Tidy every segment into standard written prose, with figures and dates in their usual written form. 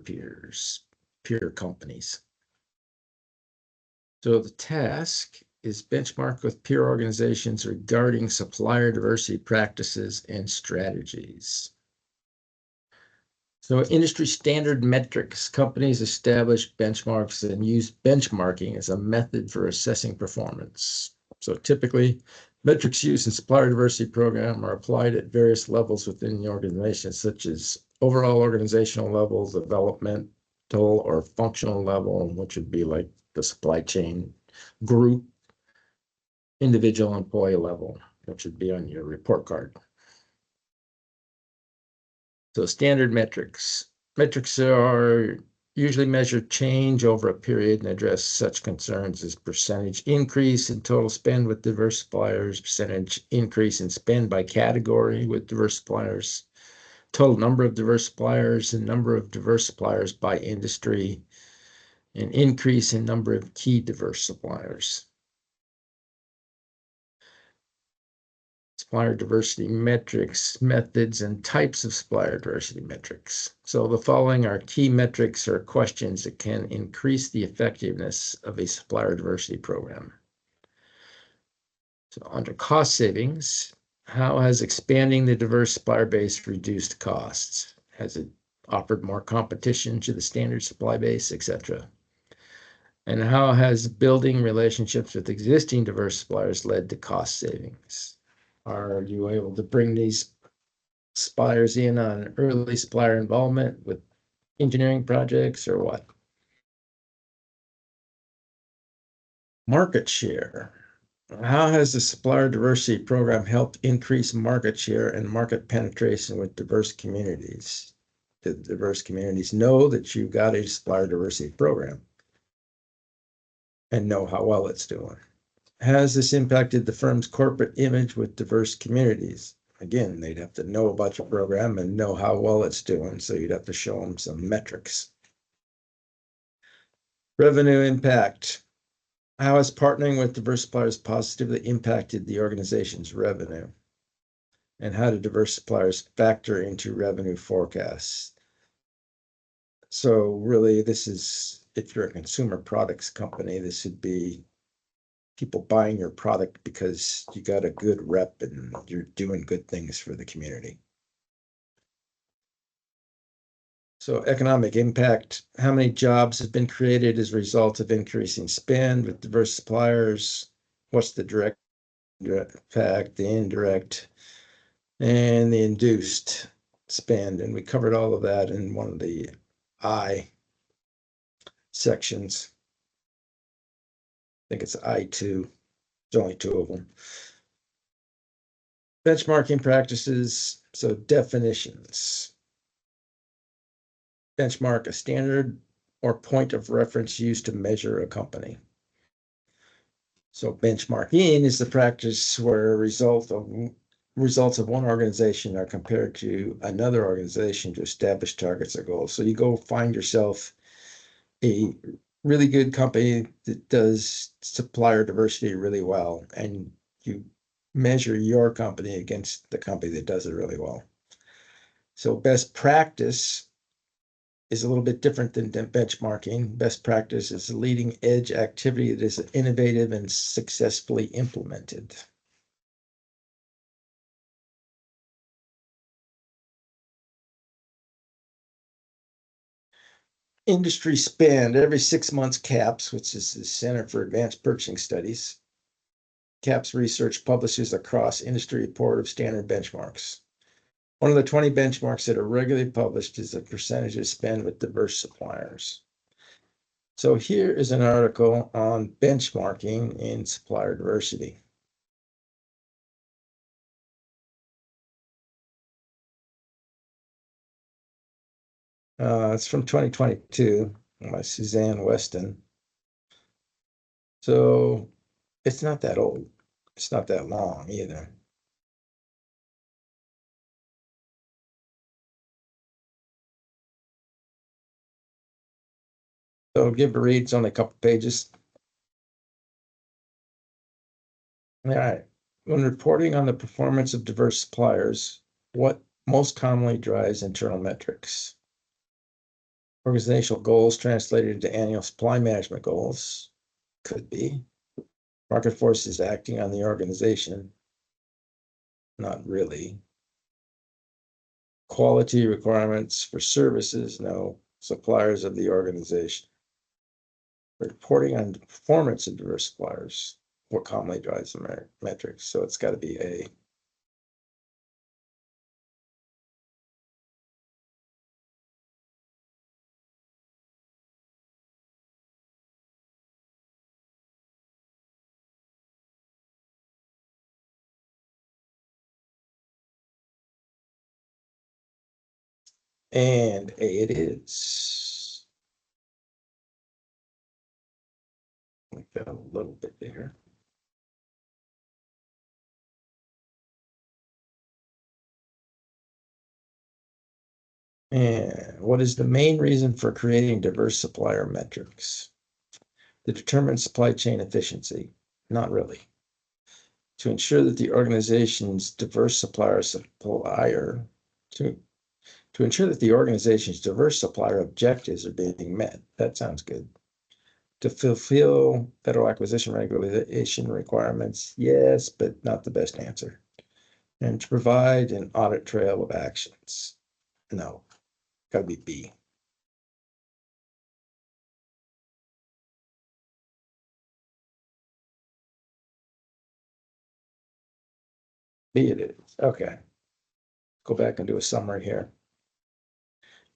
peer companies. So the task is benchmark with peer organizations regarding supplier diversity practices and strategies. So industry standard metrics, companies establish benchmarks and use benchmarking as a method for assessing performance. So typically, metrics used in supplier diversity program are applied at various levels within the organization, such as overall organizational levels, developmental or functional level, which would be like the supply chain group, individual employee level, which would be on your report card. So standard metrics. Metrics are usually measure change over a period and address such concerns as percentage increase in total spend with diverse suppliers, percentage increase in spend by category with diverse suppliers, total number of diverse suppliers and number of diverse suppliers by industry, and increase in number of key diverse suppliers. Supplier diversity metrics, methods, and types of supplier diversity metrics. So the following are key metrics or questions that can increase the effectiveness of a supplier diversity program. So under cost savings, how has expanding the diverse supplier base reduced costs? Has it offered more competition to the standard supply base, etc.? And how has building relationships with existing diverse suppliers led to cost savings? Are you able to bring these suppliers in on early supplier involvement with engineering projects or what? Market share. How has the supplier diversity program helped increase market share and market penetration with diverse communities? Do diverse communities know that you've got a supplier diversity program and know how well it's doing? Has this impacted the firm's corporate image with diverse communities? Again, they'd have to know about your program and know how well it's doing, so you'd have to show them some metrics. Revenue impact. How has partnering with diverse suppliers positively impacted the organization's revenue? And how do diverse suppliers factor into revenue forecasts? So really, this is, if you're a consumer products company, this would be people buying your product because you got a good rep and you're doing good things for the community. So economic impact, how many jobs have been created as a result of increasing spend with diverse suppliers? What's the direct impact, the indirect, and the induced spend? And we covered all of that in one of the I sections. I think it's I2. There's only two of them. Benchmarking practices, so definitions. Benchmark, a standard or point of reference used to measure a company. So benchmarking is the practice where results of one organization are compared to another organization to establish targets or goals. So you go find yourself a really good company that does supplier diversity really well, and you measure your company against the company that does it really well. So best practice is a little bit different than benchmarking. Best practice is a leading edge activity that is innovative and successfully implemented. Industry spend. Every 6 months, CAPS, which is the Center for Advanced Purchasing Studies, CAPS research publishes a cross-industry report of standard benchmarks. One of the 20 benchmarks that are regularly published is the percentage of spend with diverse suppliers. So here is an article on benchmarking in supplier diversity. It's from 2022 by Suzanne Weston. So it's not that old. It's not that long either. So give a read. It's only a couple pages. All right. When reporting on the performance of diverse suppliers, what most commonly drives internal metrics? Organizational goals translated into annual supply management goals. Could be. Market forces acting on the organization. Not really. Quality requirements for services. No. Suppliers of the organization. Reporting on the performance of diverse suppliers. What commonly drives the metrics. So it's got to be A. And A it is. Like that a little bit there. And what is the main reason for creating diverse supplier metrics? To determine supply chain efficiency? Not really. To ensure that the organization's diverse to ensure that the organization's diverse supplier objectives are being met. That sounds good. To fulfill federal acquisition regulation requirements, yes, but not the best answer. And to provide an audit trail of actions. No, gotta be B. B it is. Okay. Go back and do a summary here.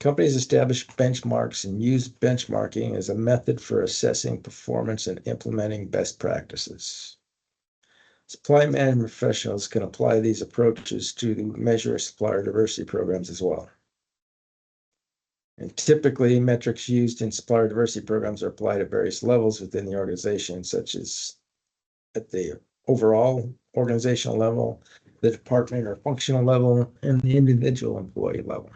Companies establish benchmarks and use benchmarking as a method for assessing performance and implementing best practices. Supply management professionals can apply these approaches to measure supplier diversity programs as well. And typically, metrics used in supplier diversity programs are applied at various levels within the organization, such as at the overall organizational level, the department or functional level, and the individual employee level.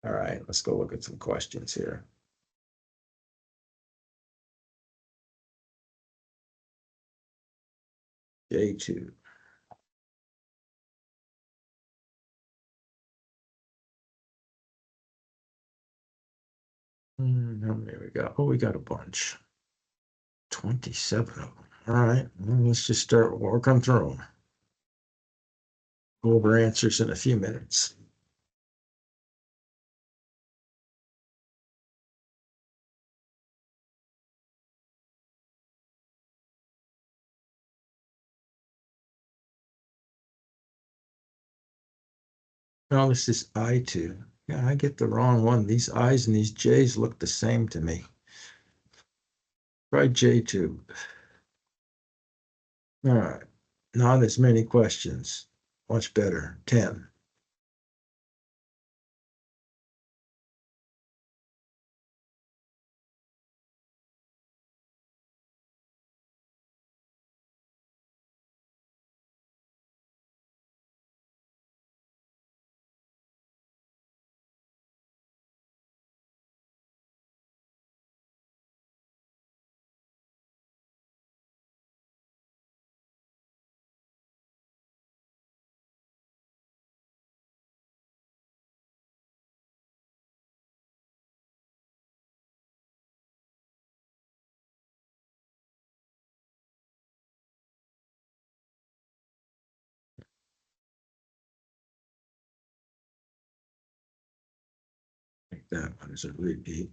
All right, let's go look at some questions here. J2. How many we got? Oh, we got a bunch. 27 of them. All right, well, let's just start working through them. Go over answers in a few minutes. No, this is I2. Yeah, I get the wrong one. These I's and these J's look the same to me. Try J2. All right, not as many questions. Much better. 10. I think that one is a repeat.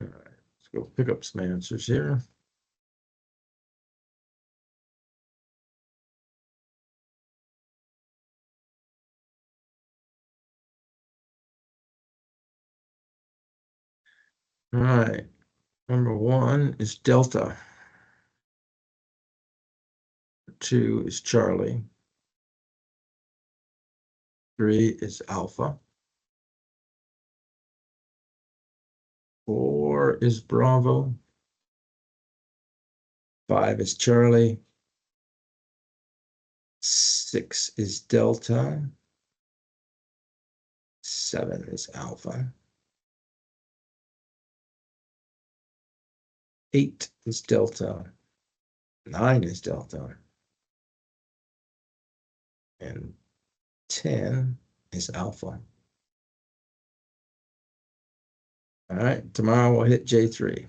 All right, let's go pick up some answers here. All right, number one is delta. 2 is Charlie. 3 is Alpha. 4 is Bravo. 5 is Charlie. 6 is Delta. 7 is Alpha. 8 is Delta. 9 is Delta. And 10 is Alpha. All right, tomorrow we'll hit J3.